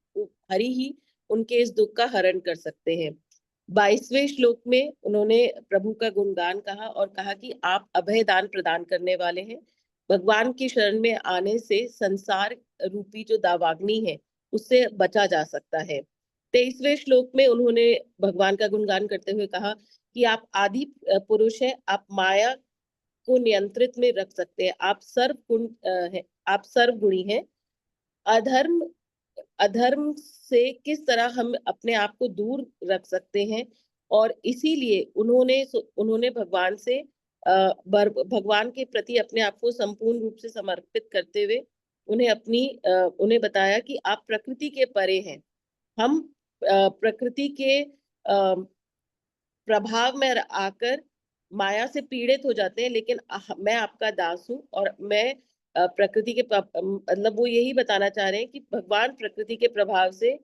हरि ही उनके इस दुख का हरण कर सकते हैं। 22वें श्लोक में उन्होंने प्रभु का गुणगान कहा और कहा कि आप अभय दान प्रदान करने वाले हैं। भगवान की शरण में आने से संसार रूपी जो दावाग्नि है उससे बचा जा सकता है। 23वें श्लोक में उन्होंने भगवान का गुणगान करते हुए कहा कि आप आदि पुरुष हैं, आप माया को नियंत्रित में रख सकते हैं, आप सर्वगुण हैं, आप सर्वगुणी हैं। अधर्म से किस तरह हम अपने आप को दूर रख सकते हैं, और इसीलिए उन्होंने भगवान से भगवान के प्रति अपने आप को संपूर्ण रूप से समर्पित करते हुए उन्हें बताया कि आप प्रकृति के परे हैं। हम प्रकृति के प्रभाव में आकर माया से पीड़ित हो जाते हैं, लेकिन मैं आपका दास हूँ और मैं प्रकृति के मतलब वो यही बताना चाह रहे हैं कि भगवान प्रकृति के प्रभाव से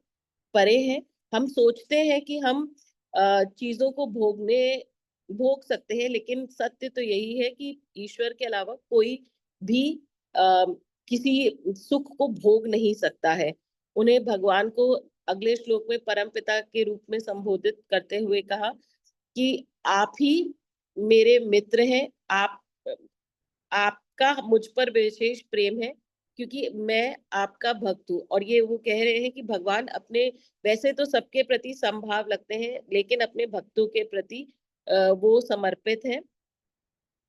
परे हैं। हम सोचते हैं कि हम चीजों को भोग सकते हैं, लेकिन सत्य तो यही है कि ईश्वर के अलावा कोई भी किसी सुख को भोग नहीं सकता है। उन्हें भगवान को अगले श्लोक में परम पिता के रूप में संबोधित करते हुए कहा कि आप ही मेरे मित्र हैं, आपका मुझ पर विशेष प्रेम है क्योंकि मैं आपका भक्त हूँ। और ये वो कह रहे हैं कि भगवान अपने, वैसे तो सबके प्रति समभाव लगते हैं, लेकिन अपने भक्तों के प्रति वो समर्पित हैं।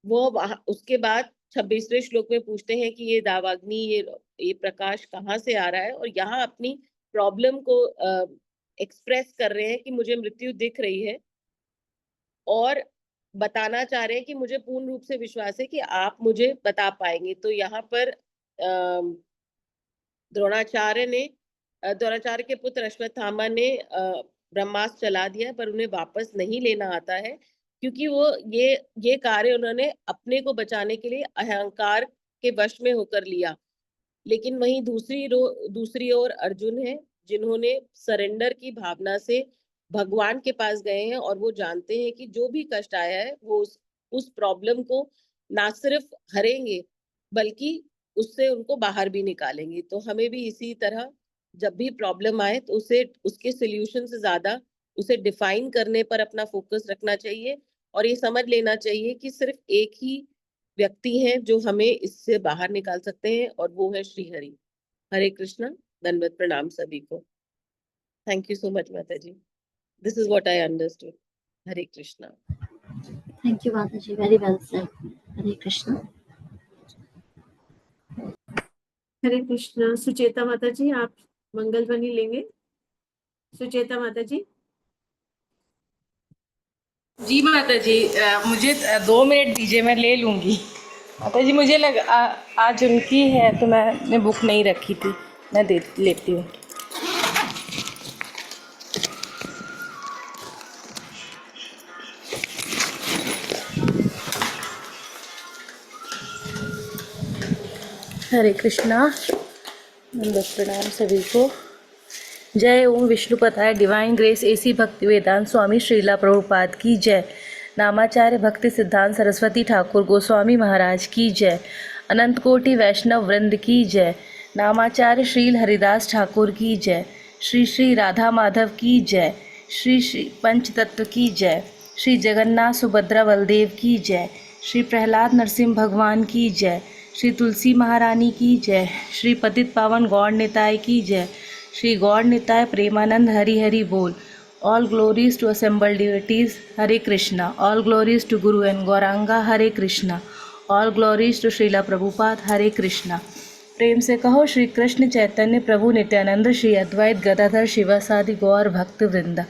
वो उसके बाद 26वें श्लोक में पूछते हैं कि ये दावाग्नि, ये प्रकाश कहाँ से आ रहा है, और यहाँ अपनी प्रॉब्लम को एक्सप्रेस कर रहे हैं कि मुझे मृत्यु दिख रही है और बताना चाह रहे हैं कि मुझे पूर्ण रूप से विश्वास है कि आप मुझे बता पाएंगे। तो यहाँ पर द्रोणाचार्य के पुत्र अश्वत्थामा ने ब्रह्मास्त्र चला दिया, पर उन्हें वापस नहीं लेना आता है क्योंकि वो ये कार्य उन्होंने अपने को बचाने के लिए अहंकार के वश में होकर लिया। लेकिन वहीं दूसरी ओर अर्जुन है जिन्होंने सरेंडर की भावना से भगवान के पास गए हैं और वो जानते हैं कि जो भी कष्ट आया है वो उस प्रॉब्लम को ना सिर्फ हरेंगे बल्कि उससे उनको बाहर भी निकालेंगे। तो हमें भी इसी तरह जब भी प्रॉब्लम आए तो उसके सोल्यूशन से ज्यादा उसे डिफाइन करने पर अपना फोकस रखना चाहिए और ये समझ लेना चाहिए कि सिर्फ एक ही व्यक्ति है जो हमें इससे बाहर निकाल सकते हैं और वो है श्री हरि। हरे कृष्णा, दंडवत प्रणाम सभी को। थैंक यू सो मच माता जी। This is what I understood. Hare Krishna. Thank you, Mataji. Very well said. Hare Krishna. हरे कृष्णा। सुचेता माता जी आप मंगल ध्वनि लेंगे? सुचेता माता जी। जी माता जी, मुझे 2 मिनट दीजिए, मैं ले लूँगी। माता जी मुझे लगा आज उनकी है तो मैंने बुक नहीं रखी थी, मैं लेती हूँ। हरे कृष्णा, दंडवत प्रणाम सभी को। जय ओम विष्णुपताय डिवाइन ग्रेस एसी भक्ति वेदांत स्वामी श्रीला प्रभुपाद की जय। नामाचार्य भक्ति सिद्धांत सरस्वती ठाकुर गोस्वामी महाराज की जय। अनंत कोटि वैष्णव वृंद की जय। नामाचार्य श्रील हरिदास ठाकुर की जय। श्री श्री राधा माधव की जय। श्री श्री पंचतत्व की जय। श्री जगन्नाथ सुभद्रा बलदेव की जय। श्री प्रहलाद नरसिंह भगवान की जय। श्री तुलसी महारानी की जय। श्री पतित पावन गौड़ निताय की जय। श्री गौड़ निताय प्रेमानंद हरि हरि बोल। All glories to assembled deities, Hare Krishna. All glories to Guru and Gauranga, Hare Krishna. All glories to Srila Prabhupada, Hare Krishna. प्रेम से कहो श्री कृष्ण चैतन्य प्रभु नित्यानंद श्री अद्वैत गदाधर शिवासादि गौर भक्त वृंदा।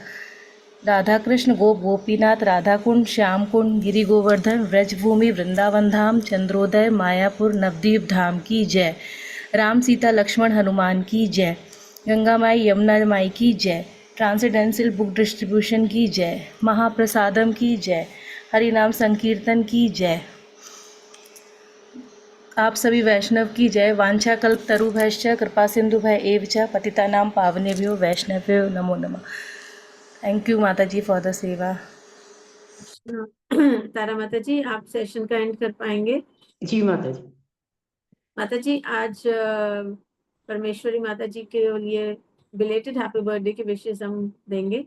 राधा कृष्ण गोप गोपीनाथ राधा कुंड श्याम कुंड गिरि गोवर्धन व्रजभूमि वृंदावन धाम चंद्रोदय मायापुर नवद्वीप धाम की जय। राम सीता लक्ष्मण हनुमान की जय। गंगा माई यमुना माई की जय। ट्रांसेंडेंटल बुक डिस्ट्रीब्यूशन की जय। महाप्रसादम की जय। हरि नाम संकीर्तन की जय। आप सभी वैष्णव की जय। वांछा कल्प तरुभ्यश्च कृपा सिंधु भय एव च पतितानां पावनेभ्यो वैष्णवेभ्यो नमो नमः। थैंक यू माता जी फॉर द सेवा। तारा माता जी, आप सेशन का एंड कर पाएंगे? जी माता जी। माता जी, आज परमेश्वरी माता जी के लिए बिलेटेड हैप्पी बर्थडे की विशेष हम देंगे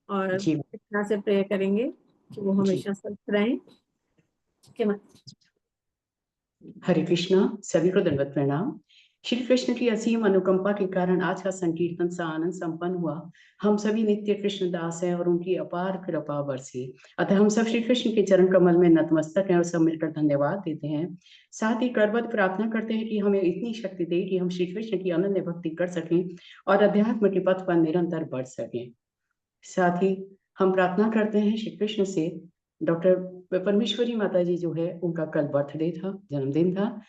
और जी इतना से प्रेयर करेंगे कि वो हमेशा स्वस्थ रहें। ठीक है माता जी। हरे कृष्णा, सभी को दंडवत प्रणाम। श्री कृष्ण की असीम अनुकंपा के कारण आज का संकीर्तन आनंद संपन्न हुआ। हम सभी नित्य कृष्ण दास हैं और उनकी अपार कृपा बरसी। अतः हम सब श्री कृष्ण के चरण कमल में नतमस्तक हैं और सब मिलकर धन्यवाद देते हैं। साथ ही करबद्ध प्रार्थना करते हैं कि हमें इतनी शक्ति दे कि हम श्री कृष्ण की अनन्य भक्ति कर सकें और अध्यात्म के पथ पर निरंतर बढ़ सकें। साथ ही हम प्रार्थना करते हैं श्री कृष्ण से, डॉक्टर परमेश्वरी माता जी जो है उनका कल बर्थडे था, जन्मदिन था।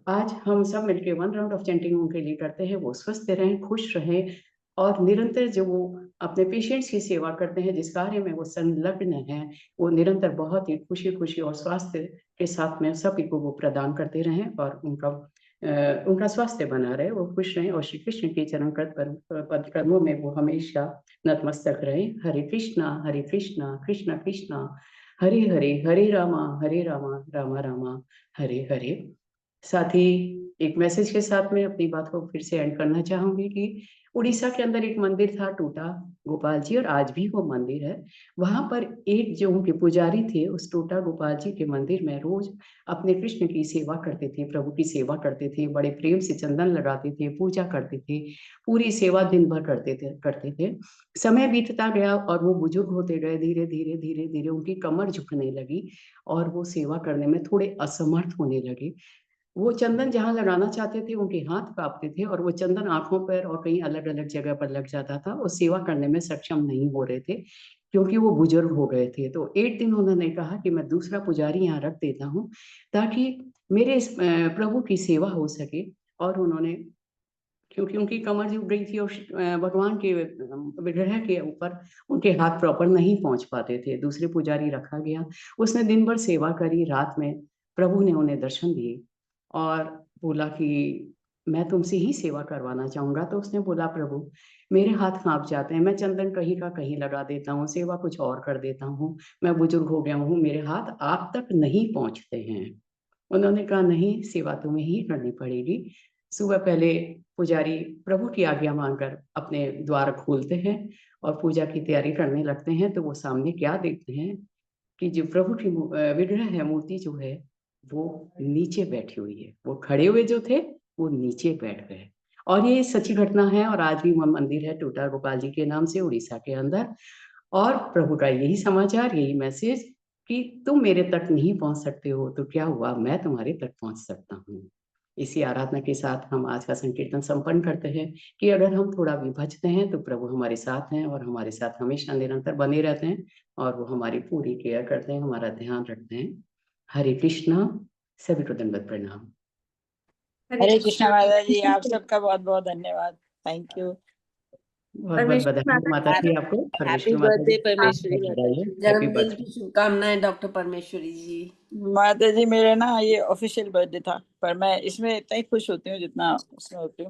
आज हम सब मिलकर 1 राउंड ऑफ चैंटिंग उनके लिए करते हैं। वो स्वस्थ रहें, खुश रहें और निरंतर जो वो अपने पेशेंट्स की सेवा करते हैं, जिस कार्य में वो संलग्न हैं, वो निरंतर बहुत ही खुशी खुशी और स्वास्थ्य के साथ में सभी को वो प्रदान करते रहें और उनका स्वास्थ्य बना रहे, वो खुश रहें और श्री कृष्ण के चरण पद कर्मों में वो हमेशा नतमस्तक रहें। हरे कृष्णा कृष्ण कृष्णा हरे हरे, हरे रामा रामा रामा हरे हरे। साथ ही एक मैसेज के साथ में अपनी बात को फिर से एंड करना चाहूंगी कि उड़ीसा के अंदर एक मंदिर था टोटा गोपाल जी, और आज भी वो मंदिर है। वहां पर एक जो उनके पुजारी थे, उस टोटा गोपाल जी के मंदिर में रोज अपने कृष्ण की सेवा करते थे, प्रभु की सेवा करते थे, बड़े प्रेम से चंदन लगाते थे, पूजा करते थे, पूरी सेवा दिन भर करते थे। समय बीतता गया और वो बुजुर्ग होते गए। धीरे धीरे धीरे धीरे उनकी कमर झुकने लगी और वो सेवा करने में थोड़े असमर्थ होने लगे। वो चंदन जहाँ लगाना चाहते थे उनके हाथ कांपते थे और वो चंदन आंखों पर और कहीं अलग अलग जगह पर लग जाता था। वो सेवा करने में सक्षम नहीं हो रहे थे क्योंकि वो बुजुर्ग हो गए थे। तो एक दिन उन्होंने कहा कि मैं दूसरा पुजारी यहाँ रख देता हूँ ताकि मेरे इस प्रभु की सेवा हो सके। और उन्होंने, क्योंकि उनकी कमर झुक गई थी और भगवान के विग्रह के ऊपर उनके हाथ प्रॉपर नहीं पहुंच पाते थे, दूसरे पुजारी रखा गया। उसने दिन भर सेवा करी। रात में प्रभु ने उन्हें दर्शन दिए और बोला कि मैं तुमसे ही सेवा करवाना चाहूंगा। तो उसने बोला, प्रभु मेरे हाथ कांप जाते हैं, मैं चंदन कहीं का कहीं लगा देता हूँ, सेवा कुछ और कर देता हूँ, मैं बुजुर्ग हो गया हूँ, मेरे हाथ आप तक नहीं पहुंचते हैं। उन्होंने कहा, नहीं, सेवा तुम्हें ही करनी पड़ेगी। सुबह पहले पुजारी प्रभु की आज्ञा मानकर अपने द्वार खोलते हैं और पूजा की तैयारी करने लगते हैं। तो वो सामने क्या देखते हैं कि जो प्रभु की विग्रह है, मूर्ति जो है, वो नीचे बैठी हुई है। वो खड़े हुए जो थे वो नीचे बैठ गए। और ये सच्ची घटना है और आज भी वह मंदिर है टोटा गोपाल जी के नाम से उड़ीसा के अंदर। और प्रभु का यही समाचार, यही मैसेज कि तुम मेरे तक नहीं पहुंच सकते हो तो क्या हुआ, मैं तुम्हारे तक पहुंच सकता हूँ। इसी आराधना के साथ हम आज का संकीर्तन संपन्न करते हैं कि अगर हम थोड़ा भी भजते हैं तो प्रभु हमारे साथ हैं और हमारे साथ हमेशा निरंतर बने रहते हैं और वो हमारी पूरी केयर करते हैं, हमारा ध्यान रखते हैं। हरे कृष्णा, सभी को दंडवत प्रणाम। हरे कृष्णा माता जी, आप सबका बहुत बहुत धन्यवाद। Thank you. बहुत बहुत परमेश्वरी बधाई माता माता जी जी आपको। हैप्पी परमेश्वरी माता बर्थडे जी परमेश्वरी माता जी। हैप्पी जन्मदिन बर्थडे। की शुभकामनाएं डॉक्टर परमेश्वरी जी। माता जी मेरा ना ये ऑफिशियल बर्थडे था, पर मैं इसमें इतना ही खुश होती हूँ जितना उसमें होती हूँ।